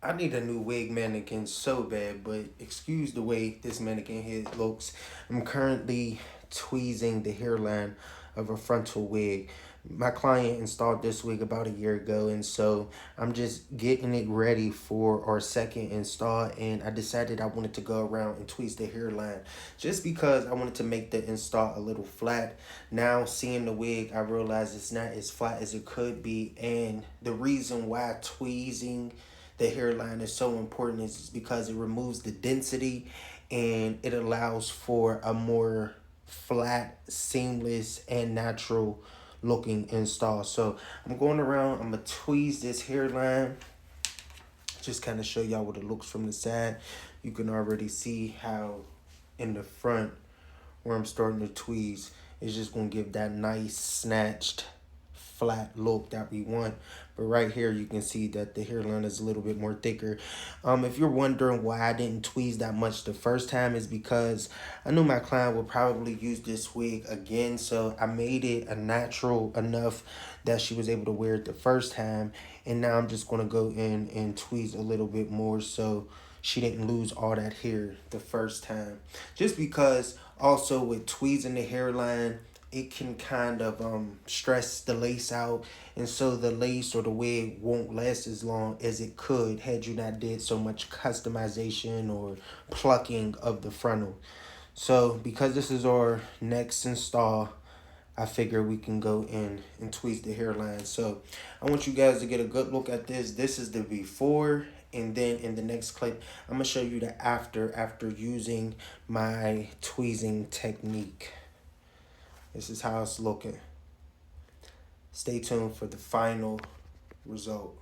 I need a new wig mannequin so bad, but excuse the way this mannequin head looks. I'm currently tweezing the hairline of a frontal wig. My client installed this wig about a year ago, and so I'm just getting it ready for our second install. And I decided I wanted to go around and tweeze the hairline just because I wanted to make the install a little flat. Now, seeing the wig, I realize it's not as flat as it could be, and the reason why tweezing the hairline is so important is because it removes the density and it allows for a more flat, seamless, and natural looking install. So I'm going around, I'm gonna tweeze this hairline, just kind of show y'all what it looks from the side. You can already see how in the front where I'm starting to tweeze, it's just gonna give that nice snatched flat look that we want. But right here you can see that the hairline is a little bit more thicker. If you're wondering why I didn't tweeze that much the first time, is because I knew my client would probably use this wig again, so I made it a natural enough that she was able to wear it the first time. And now I'm just going to go in and tweeze a little bit more so she didn't lose all that hair the first time. Just because also with tweezing the hairline, it can kind of stress the lace out, and so the lace or the wig won't last as long as it could had you not did so much customization or plucking of the frontal. So because this is our next install, I figure we can go in and tweeze the hairline. So I want you guys to get a good look at this. This is the before, and then in the next clip I'm gonna show you the after using my tweezing technique. This is how it's looking. Stay tuned for the final result.